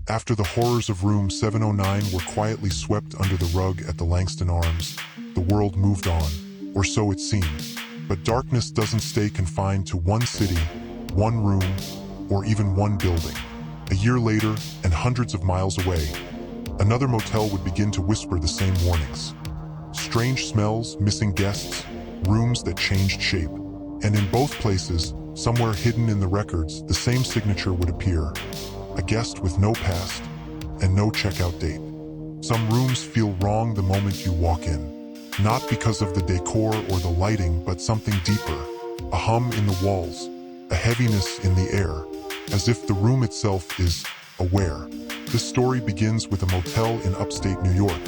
After the horrors of room 709 were quietly swept under the rug at the Langston Arms, the world moved on, or so it seemed. But darkness doesn't stay confined to one city, one room, or even one building. A year later, and hundreds of miles away, another motel would begin to whisper the same warnings. Strange smells, missing guests, rooms that changed shape. And in both places, somewhere hidden in the records, the same signature would appear. A guest with no past and no checkout date. Some rooms feel wrong the moment you walk in. Not because of the decor or the lighting, but something deeper. A hum in the walls, a heaviness in the air, as if the room itself is aware. This story begins with a motel in upstate New York.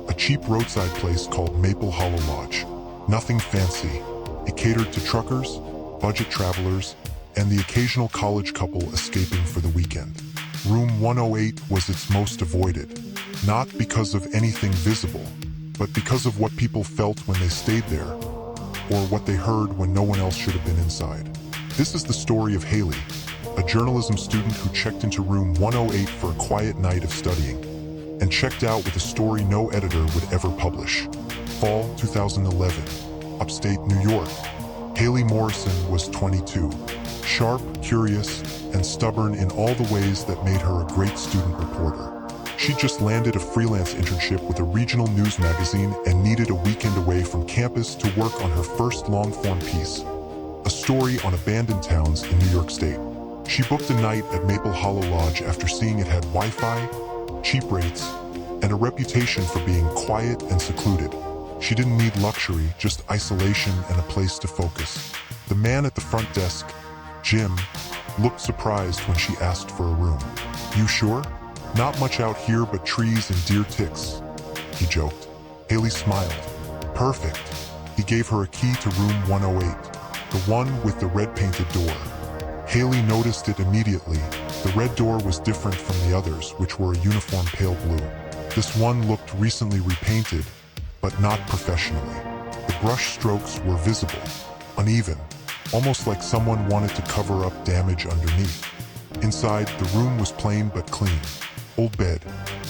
A cheap roadside place called Maple Hollow Lodge. Nothing fancy. It catered to truckers, budget travelers, and the occasional college couple escaping for the weekend. Room 108 was its most avoided, not because of anything visible, but because of what people felt when they stayed there, or what they heard when no one else should have been inside. This is the story of Haley, a journalism student who checked into room 108 for a quiet night of studying, and checked out with a story no editor would ever publish. Fall 2011, upstate New York. Haley Morrison was 22. Sharp, curious, and stubborn in all the ways that made her a great student reporter. She just landed a freelance internship with a regional news magazine and needed a weekend away from campus to work on her first long-form piece, a story on abandoned towns in New York State. She booked a night at Maple Hollow Lodge after seeing it had Wi-Fi, cheap rates, and a reputation for being quiet and secluded. She didn't need luxury, just isolation and a place to focus. The man at the front desk, Jim, looked surprised when she asked for a room. "You sure? Not much out here but trees and deer ticks," he joked. Haley smiled. "Perfect." He gave her a key to room 108, the one with the red painted door. Haley noticed it immediately. The red door was different from the others, which were a uniform pale blue. This one looked recently repainted, but not professionally. The brush strokes were visible, uneven, almost like someone wanted to cover up damage underneath. Inside, the room was plain but clean. Old bed,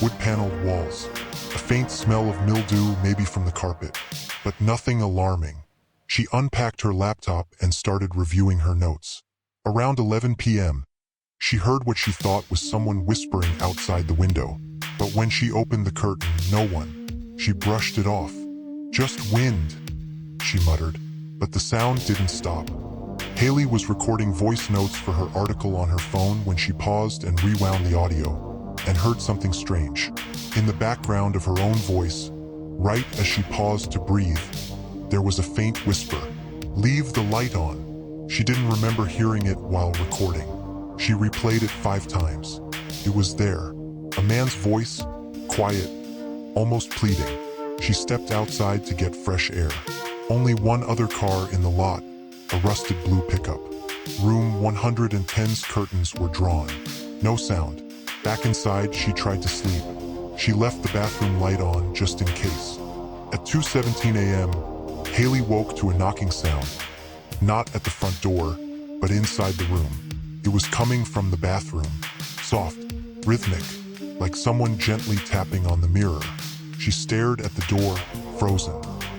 wood-paneled walls, a faint smell of mildew maybe from the carpet, but nothing alarming. She unpacked her laptop and started reviewing her notes. Around 11 p.m., she heard what she thought was someone whispering outside the window. But when she opened the curtain, no one. She brushed it off. "Just wind," she muttered, but the sound didn't stop. Haley was recording voice notes for her article on her phone when she paused and rewound the audio, and heard something strange. In the background of her own voice, right as she paused to breathe, there was a faint whisper, "Leave the light on." She didn't remember hearing it while recording. She replayed it 5 times. It was there, a man's voice, quiet, almost pleading. She stepped outside to get fresh air. Only one other car in the lot, a rusted blue pickup. Room 110's curtains were drawn. No sound. Back inside, she tried to sleep. She left the bathroom light on just in case. At 2:17 a.m., Haley woke to a knocking sound. Not at the front door, but inside the room. It was coming from the bathroom. Soft, rhythmic, like someone gently tapping on the mirror. She stared at the door, frozen.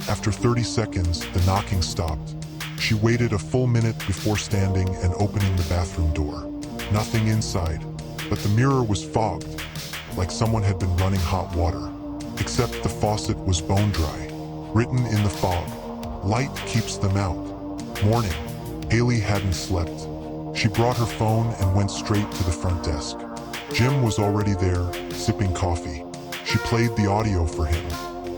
After 30 seconds, the knocking stopped. She waited a full minute before standing and opening the bathroom door. Nothing inside, but the mirror was fogged, like someone had been running hot water. Except the faucet was bone dry. Written in the fog, "Light keeps them out." Morning. Haley hadn't slept. She brought her phone and went straight to the front desk. Jim was already there, sipping coffee. She played the audio for him.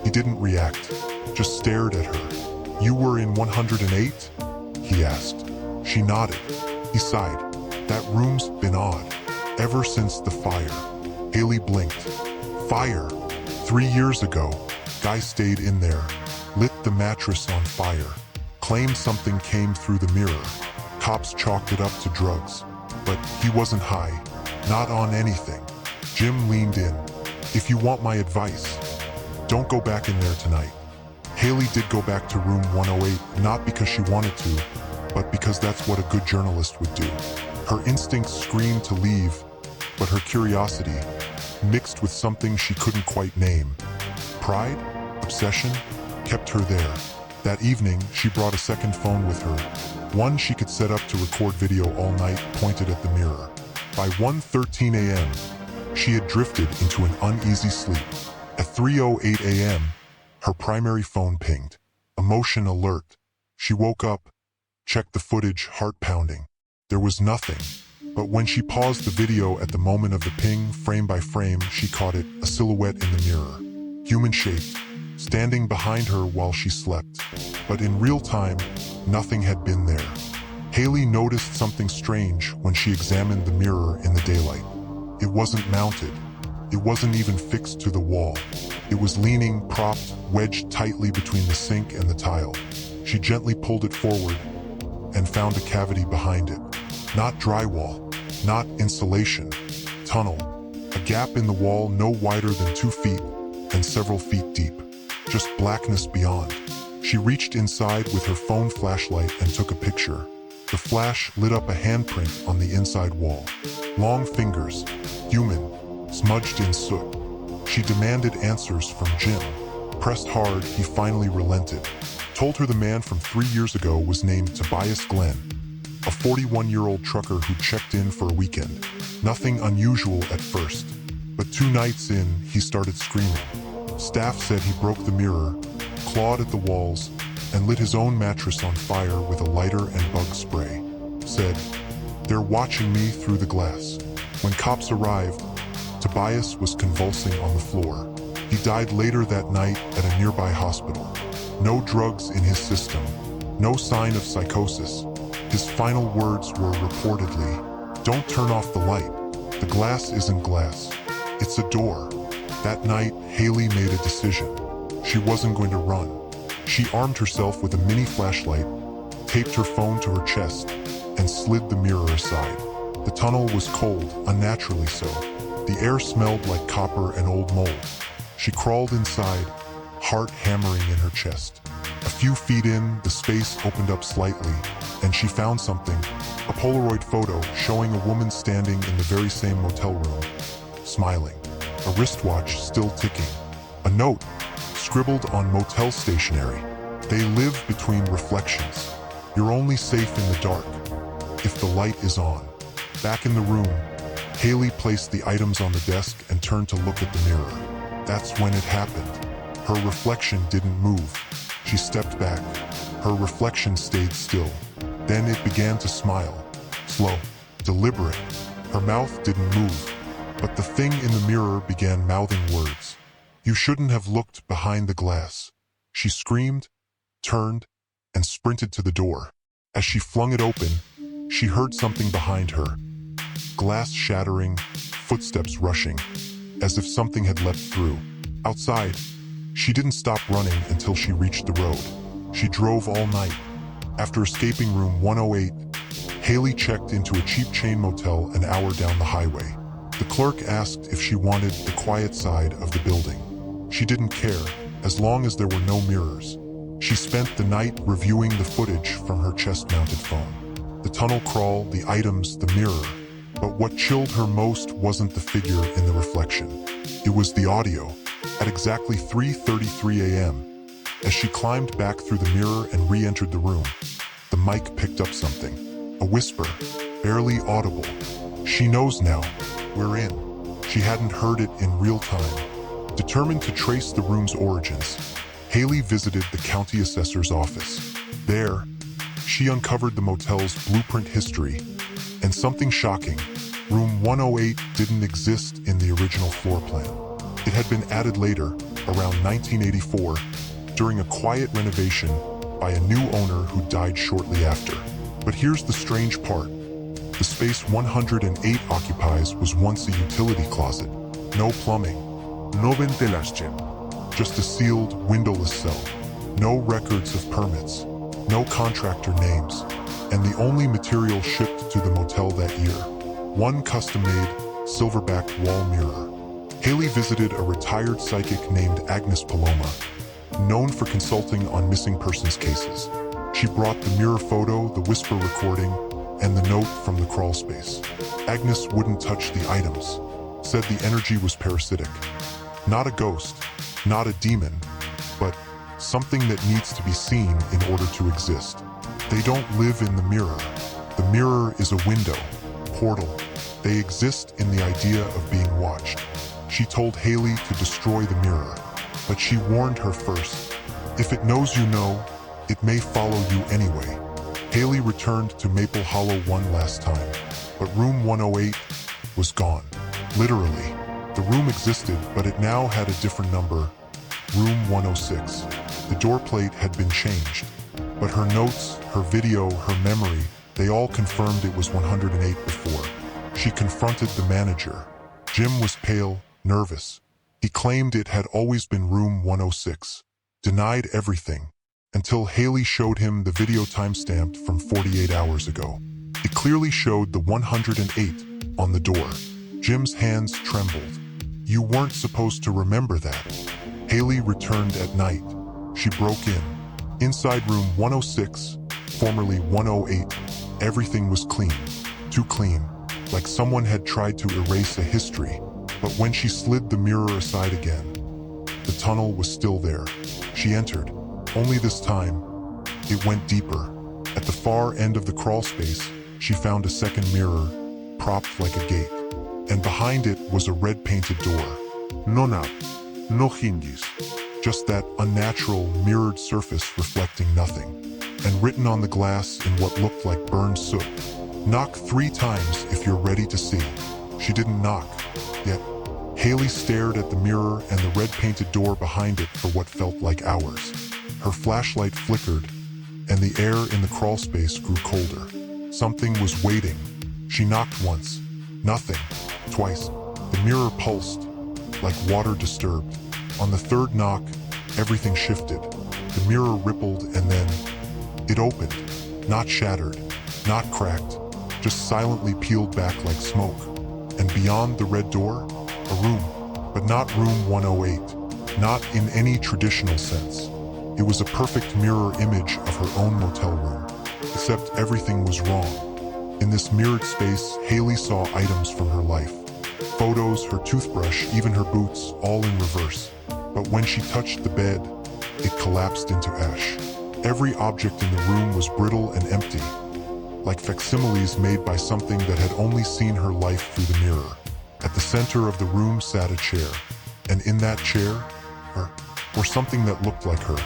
He didn't react, just stared at her. "You were in 108? He asked. She nodded. He sighed. "That room's been odd, ever since the fire." Haley blinked. "Fire? 3 years ago, guy stayed in there, lit the mattress on fire, claimed something came through the mirror. Cops chalked it up to drugs, but he wasn't high, not on anything." Jim leaned in. "If you want my advice, don't go back in there tonight." Haley did go back to room 108, not because she wanted to, but because that's what a good journalist would do. Her instincts screamed to leave, but her curiosity, mixed with something she couldn't quite name, pride, obsession, kept her there. That evening, she brought a second phone with her, one she could set up to record video all night pointed at the mirror. By 1:13 a.m., she had drifted into an uneasy sleep. At 3:08 a.m., her primary phone pinged. Emotion alert. She woke up, checked the footage, heart pounding. There was nothing. But when she paused the video at the moment of the ping, frame by frame, she caught it, a silhouette in the mirror. Human-shaped, standing behind her while she slept. But in real time, nothing had been there. Haley noticed something strange when she examined the mirror in the daylight. It wasn't mounted. It wasn't even fixed to the wall. It was leaning, propped, wedged tightly between the sink and the tile. She gently pulled it forward and found a cavity behind it. Not drywall, not insulation, tunnel. A gap in the wall no wider than 2 feet and several feet deep. Just blackness beyond. She reached inside with her phone flashlight and took a picture. The flash lit up a handprint on the inside wall. Long fingers, human, smudged in soot. She demanded answers from Jim. Pressed hard, he finally relented. Told her the man from 3 years ago was named Tobias Glenn, a 41-year-old trucker who checked in for a weekend. Nothing unusual at first, but 2 nights in, he started screaming. Staff said he broke the mirror, clawed at the walls, and lit his own mattress on fire with a lighter and bug spray. Said, "They're watching me through the glass." When cops arrived, Tobias was convulsing on the floor. He died later that night at a nearby hospital. No drugs in his system, no sign of psychosis. His final words were reportedly, "Don't turn off the light. The glass isn't glass. It's a door." That night, Haley made a decision. She wasn't going to run. She armed herself with a mini flashlight, taped her phone to her chest, and slid the mirror aside. The tunnel was cold, unnaturally so. The air smelled like copper and old mold. She crawled inside, heart hammering in her chest. A few feet in, the space opened up slightly, and she found something, a Polaroid photo showing a woman standing in the very same motel room, smiling. A wristwatch still ticking. A note, scribbled on motel stationery. "They live between reflections. You're only safe in the dark, if the light is on." Back in the room, Haley placed the items on the desk and turned to look at the mirror. That's when it happened. Her reflection didn't move. She stepped back. Her reflection stayed still. Then it began to smile. Slow, deliberate. Her mouth didn't move. But the thing in the mirror began mouthing words. "You shouldn't have looked behind the glass." She screamed, turned, and sprinted to the door. As she flung it open, she heard something behind her. Glass shattering, footsteps rushing, as if something had leapt through. Outside, she didn't stop running until she reached the road. She drove all night. After escaping room 108, Haley checked into a cheap chain motel an hour down the highway. The clerk asked if she wanted the quiet side of the building. She didn't care, as long as there were no mirrors. She spent the night reviewing the footage from her chest-mounted phone. The tunnel crawl, the items, the mirror. But what chilled her most wasn't the figure in the reflection. It was the audio. At exactly 3:33 a.m., as she climbed back through the mirror and re-entered the room, the mic picked up something. A whisper, barely audible. "She knows now. We're in." She hadn't heard it in real time. Determined to trace the room's origins, Haley visited the county assessor's office. There, she uncovered the motel's blueprint history, and something shocking, room 108 didn't exist in the original floor plan. It had been added later, around 1984, during a quiet renovation by a new owner who died shortly after. But here's the strange part. The space 108 occupies was once a utility closet. No plumbing. No ventilation. Just a sealed, windowless cell. No records of permits. No contractor names. And the only material shipped to the motel that year. One custom-made, silverback wall mirror. Haley visited a retired psychic named Agnes Paloma, known for consulting on missing persons cases. She brought the mirror photo, the whisper recording, and the note from the crawl space. Agnes wouldn't touch the items, said the energy was parasitic. Not a ghost, not a demon, but something that needs to be seen in order to exist. They don't live in the mirror. The mirror is a window, portal. They exist in the idea of being watched. She told Haley to destroy the mirror, but she warned her first. If it knows you know, it may follow you anyway. Haley returned to Maple Hollow one last time, but room 108 was gone. Literally, the room existed, but it now had a different number, room 106. The door plate had been changed, but her notes, her video, her memory, they all confirmed it was 108 before. She confronted the manager. Jim was pale, nervous. He claimed it had always been room 106, denied everything, until Haley showed him the video timestamped from 48 hours ago. It clearly showed the 108 on the door. Jim's hands trembled. You weren't supposed to remember that. Haley returned at night. She broke in. Inside room 106, formerly 108, everything was clean. Too clean, like someone had tried to erase a history. But when she slid the mirror aside again, the tunnel was still there. She entered. Only this time, it went deeper. At the far end of the crawl space, she found a second mirror, propped like a gate. And behind it was a red-painted door. No knob, no hinges. Just that unnatural, mirrored surface reflecting nothing. And written on the glass in what looked like burned soot. Knock 3 times if you're ready to see. She didn't knock, yet Haley stared at the mirror and the red-painted door behind it for what felt like hours. Her flashlight flickered, and the air in the crawl space grew colder. Something was waiting. She knocked once. Nothing. Twice. The mirror pulsed, like water disturbed. On the third knock, everything shifted. The mirror rippled and then it opened. Not shattered, not cracked, just silently peeled back like smoke. And beyond the red door, a room, but not room 108, not in any traditional sense. It was a perfect mirror image of her own motel room, except everything was wrong. In this mirrored space, Haley saw items from her life. Photos, her toothbrush, even her boots, all in reverse. But when she touched the bed, it collapsed into ash. Every object in the room was brittle and empty, like facsimiles made by something that had only seen her life through the mirror. At the center of the room sat a chair, and in that chair, or something that looked like her.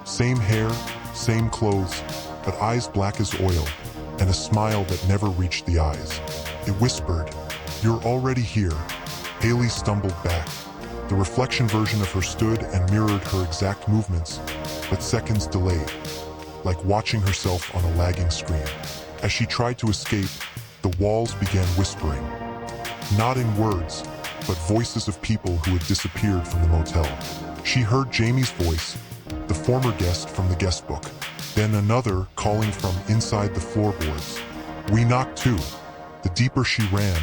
Same hair, same clothes, but eyes black as oil, and a smile that never reached the eyes. It whispered, "You're already here." Haley stumbled back. The reflection version of her stood and mirrored her exact movements, but seconds delayed, like watching herself on a lagging screen. As she tried to escape, the walls began whispering. Not in words, but voices of people who had disappeared from the motel. She heard Jamie's voice, the former guest from the guest book, then another calling from inside the floorboards. "We knocked too." The deeper she ran,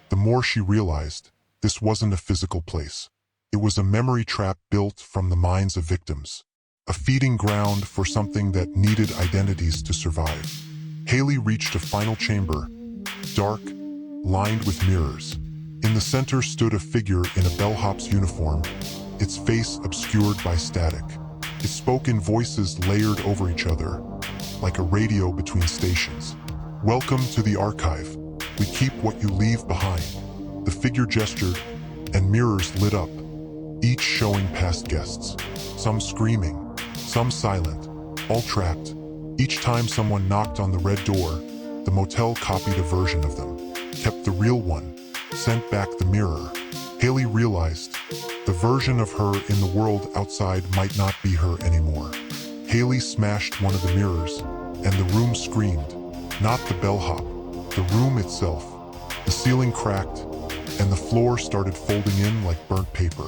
the more she realized this wasn't a physical place. It was a memory trap built from the minds of victims, a feeding ground for something that needed identities to survive. Haley reached a final chamber, dark, lined with mirrors. In the center stood a figure in a bellhop's uniform, its face obscured by static. It spoke in voices layered over each other, like a radio between stations. "Welcome to the archive. We keep what you leave behind." The figure gestured, and mirrors lit up, each showing past guests. Some screaming, some silent, all trapped. Each time someone knocked on the red door, the motel copied a version of them, kept the real one, sent back the mirror. Haley realized the version of her in the world outside might not be her anymore. Haley smashed one of the mirrors, and the room screamed. Not the bellhop, the room itself. The ceiling cracked, and the floor started folding in like burnt paper.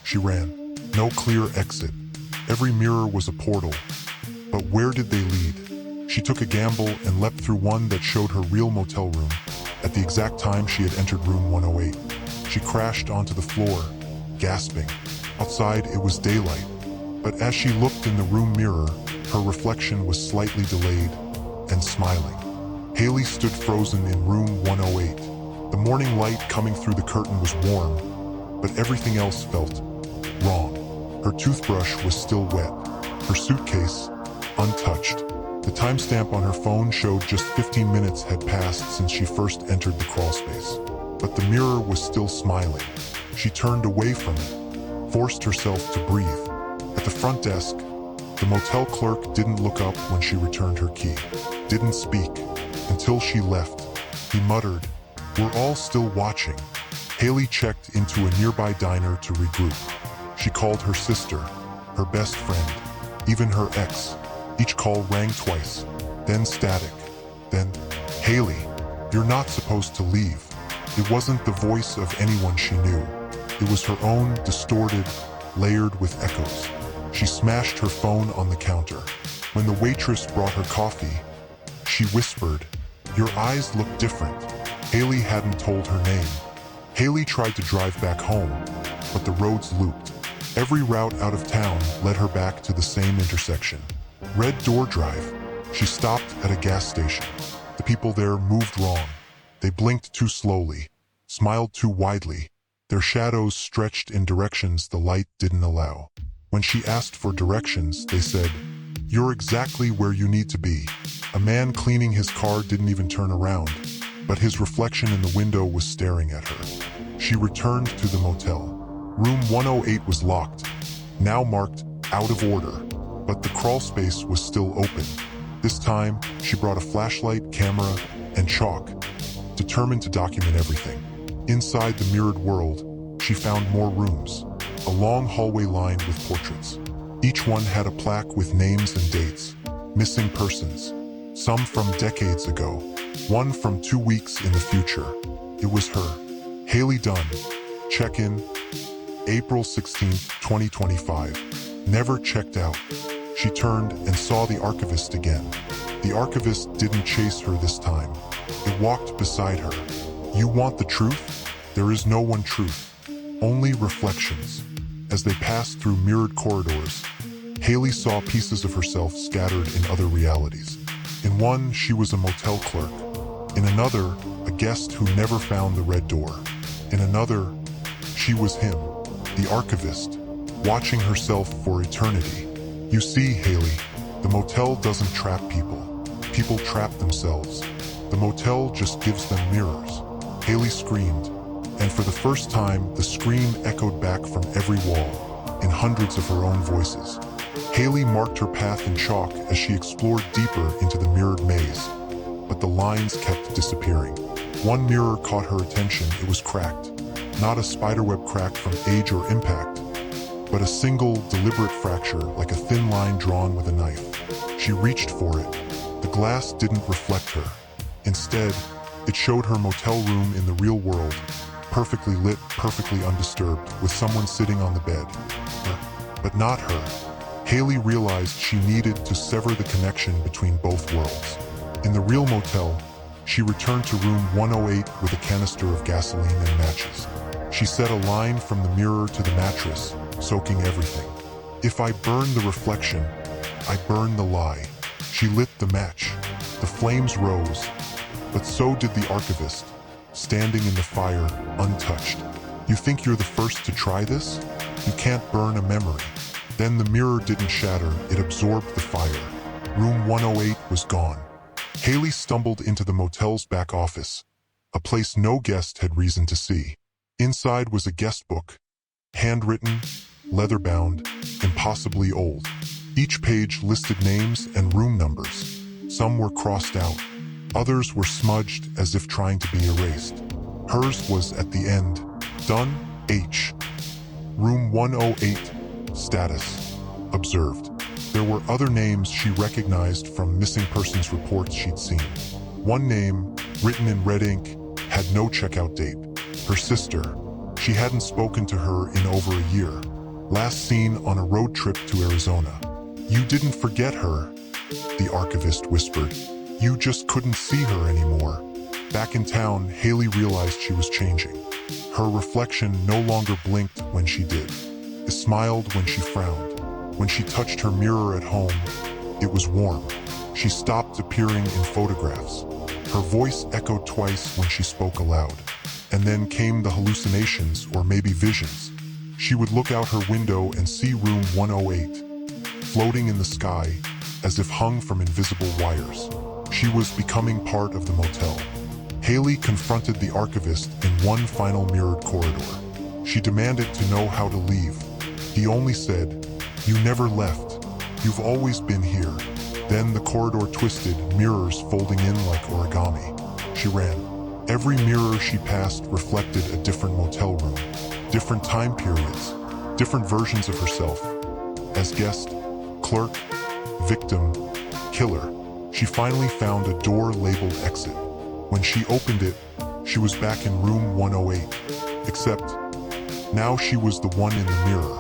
She ran. No clear exit. Every mirror was a portal. But where did they lead? She took a gamble and leapt through one that showed her real motel room, at the exact time she had entered room 108. She crashed onto the floor, gasping. Outside, it was daylight. But as she looked in the room mirror, her reflection was slightly delayed and smiling. Haley stood frozen in room 108. The morning light coming through the curtain was warm, but everything else felt wrong. Her toothbrush was still wet, her suitcase untouched. The timestamp on her phone showed just 15 minutes had passed since she first entered the crawlspace. But the mirror was still smiling. She turned away from it, forced herself to breathe. At the front desk, the motel clerk didn't look up when she returned her key, didn't speak until she left. He muttered, "We're all still watching." Haley checked into a nearby diner to regroup. She called her sister, her best friend, even her ex. Each call rang twice, then static, then, "Haley, you're not supposed to leave." It wasn't the voice of anyone she knew. It was her own, distorted, layered with echoes. She smashed her phone on the counter. When the waitress brought her coffee, she whispered, "Your eyes look different." Haley hadn't told her name. Haley tried to drive back home, but the roads looped. Every route out of town led her back to the same intersection. Red Door Drive. She stopped at a gas station. The people there moved wrong. They blinked too slowly, smiled too widely. Their shadows stretched in directions the light didn't allow. When she asked for directions, they said, "You're exactly where you need to be." A man cleaning his car didn't even turn around, but his reflection in the window was staring at her. She returned to the motel. Room 108 was locked, now marked out of order, but the crawl space was still open. This time, she brought a flashlight, camera, and chalk, determined to document everything. Inside the mirrored world, she found more rooms, a long hallway lined with portraits. Each one had a plaque with names and dates, missing persons, some from decades ago, one from 2 weeks in the future. It was her. Haley Dunn. Check-in, April 16, 2025. Never checked out. She turned and saw the archivist again. The archivist didn't chase her this time. It walked beside her. "You want the truth? There is no one truth, only reflections." As they passed through mirrored corridors, Haley saw pieces of herself scattered in other realities. In one, she was a motel clerk. In another, a guest who never found the red door. In another, she was him, the archivist, watching herself for eternity. You see, Haley, the motel doesn't trap people. People trap themselves. The motel just gives them mirrors. Haley screamed, and for the first time, the scream echoed back from every wall, in hundreds of her own voices. Haley marked her path in chalk as she explored deeper into the mirrored maze, but the lines kept disappearing. One mirror caught her attention. It was cracked. Not a spiderweb crack from age or impact, but a single, deliberate fracture like a thin line drawn with a knife. She reached for it. The glass didn't reflect her. Instead, it showed her motel room in the real world, perfectly lit, perfectly undisturbed, with someone sitting on the bed. But not her. Haley realized she needed to sever the connection between both worlds. In the real motel, she returned to room 108 with a canister of gasoline and matches. She set a line from the mirror to the mattress, soaking everything. "If I burn the reflection, I burn the lie." She lit the match. The flames rose, but so did the archivist, standing in the fire, untouched. "You think you're the first to try this? You can't burn a memory." Then the mirror didn't shatter, it absorbed the fire. Room 108 was gone. Haley stumbled into the motel's back office, a place no guest had reason to see. Inside was a guest book, handwritten, leather-bound, impossibly old. Each page listed names and room numbers. Some were crossed out. Others were smudged as if trying to be erased. Hers was at the end. Dunn, H. Room 108. Status. Observed. There were other names she recognized from missing persons reports she'd seen. One name, written in red ink, had no checkout date. Her sister. She hadn't spoken to her in over a year. Last seen on a road trip to Arizona. "You didn't forget her," the archivist whispered. "You just couldn't see her anymore." Back in town, Haley realized she was changing. Her reflection no longer blinked when she did. It smiled when she frowned. When she touched her mirror at home, it was warm. She stopped appearing in photographs. Her voice echoed twice when she spoke aloud. And then came the hallucinations or maybe visions. She would look out her window and see room 108, floating in the sky, as if hung from invisible wires. She was becoming part of the motel. Haley confronted the archivist in one final mirrored corridor. She demanded to know how to leave. He only said, "You never left. You've always been here." Then the corridor twisted, mirrors folding in like origami. She ran. Every mirror she passed reflected a different motel room, different time periods, different versions of herself. As guest, clerk, victim, killer. She finally found a door labeled exit. When she opened it, she was back in room 108. Except, now she was the one in the mirror,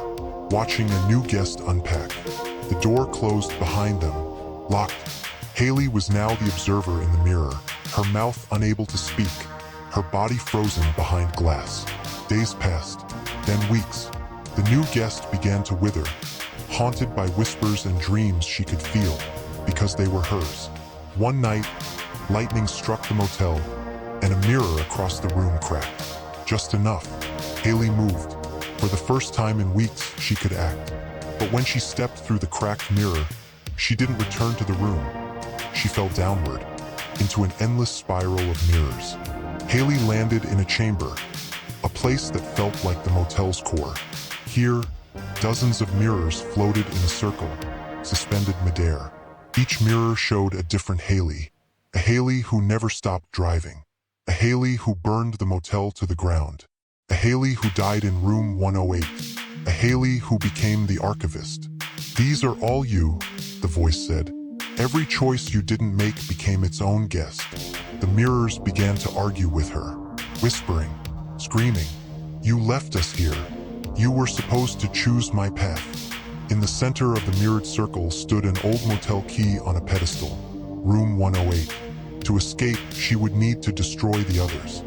watching a new guest unpack. The door closed behind them, locked. Haley was now the observer in the mirror, her mouth unable to speak, her body frozen behind glass. Days passed, then weeks. The new guest began to wither, haunted by whispers and dreams she could feel, because they were hers. One night, lightning struck the motel, and a mirror across the room cracked. Just enough. Haley moved. For the first time in weeks, she could act. But when she stepped through the cracked mirror, she didn't return to the room. She fell downward, into an endless spiral of mirrors. Haley landed in a chamber, a place that felt like the motel's core. Here, dozens of mirrors floated in a circle, suspended midair. Each mirror showed a different Haley, a Haley who never stopped driving, a Haley who burned the motel to the ground, a Haley who died in room 108, a Haley who became the archivist. "These are all you," the voice said. "Every choice you didn't make became its own guest." The mirrors began to argue with her, whispering, screaming, "You left us here. You were supposed to choose my path." In the center of the mirrored circle stood an old motel key on a pedestal, room 108. To escape, she would need to destroy the others.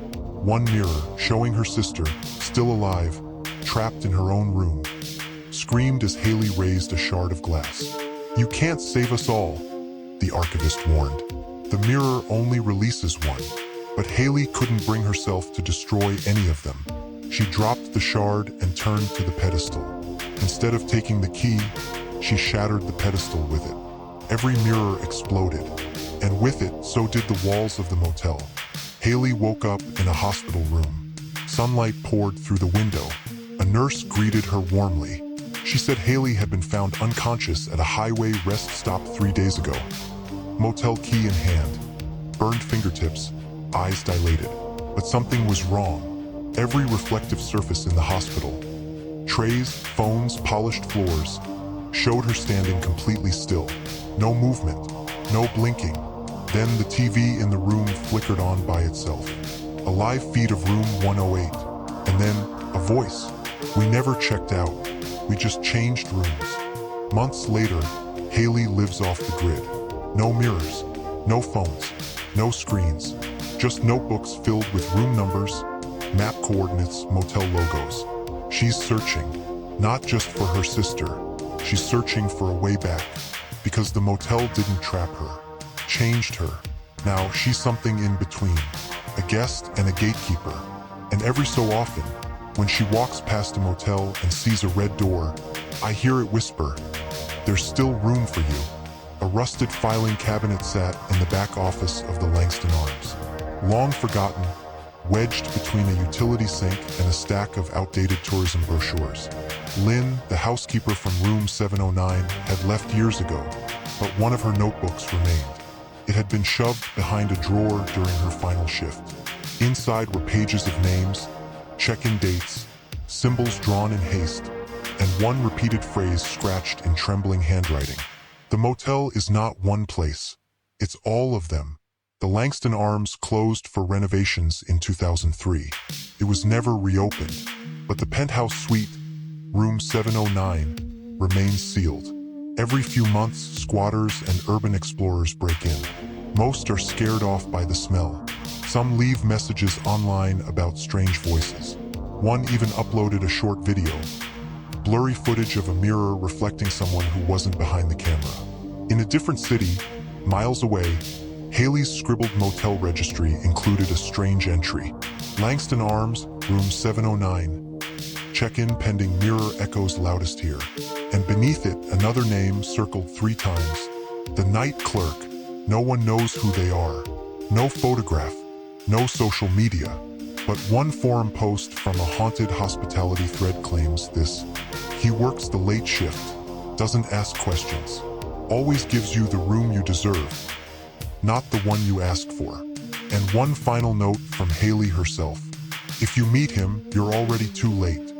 One mirror, showing her sister, still alive, trapped in her own room, screamed as Haley raised a shard of glass. "You can't save us all," the archivist warned. "The mirror only releases one." But Haley couldn't bring herself to destroy any of them. She dropped the shard and turned to the pedestal. Instead of taking the key, she shattered the pedestal with it. Every mirror exploded, and with it, so did the walls of the motel. Haley woke up in a hospital room. Sunlight poured through the window. A nurse greeted her warmly. She said Haley had been found unconscious at a highway rest stop 3 days ago. Motel key in hand, burned fingertips, eyes dilated. But something was wrong. Every reflective surface in the hospital, trays, phones, polished floors, showed her standing completely still. No movement, no blinking. Then the TV in the room flickered on by itself. A live feed of room 108. And then, a voice. "We never checked out. We just changed rooms." Months later, Haley lives off the grid. No mirrors, no phones, no screens. Just notebooks filled with room numbers, map coordinates, motel logos. She's searching, not just for her sister. She's searching for a way back, because the motel didn't trap her, changed her. Now she's something in between, a guest and a gatekeeper. And every so often, when she walks past a motel and sees a red door, I hear it whisper, "There's still room for you." A rusted filing cabinet sat in the back office of the Langston Arms. Long forgotten, wedged between a utility sink and a stack of outdated tourism brochures. Lynn, the housekeeper from room 709, had left years ago, but one of her notebooks remained. It had been shoved behind a drawer during her final shift. Inside were pages of names, check-in dates, symbols drawn in haste, and one repeated phrase scratched in trembling handwriting. The motel is not one place. It's all of them. The Langston Arms closed for renovations in 2003. It was never reopened, but the penthouse suite, room 709, remains sealed. Every few months, squatters and urban explorers break in. Most are scared off by the smell. Some leave messages online about strange voices. One even uploaded a short video, blurry footage of a mirror reflecting someone who wasn't behind the camera. In a different city, miles away, Haley's scribbled motel registry included a strange entry. Langston Arms, room 709. Check-in pending, mirror echoes loudest here. And beneath it, another name circled 3 times. The night clerk. No one knows who they are. No photograph. No social media. But one forum post from a haunted hospitality thread claims this. He works the late shift. Doesn't ask questions. Always gives you the room you deserve. Not the one you asked for. And one final note from Haley herself. If you meet him, you're already too late.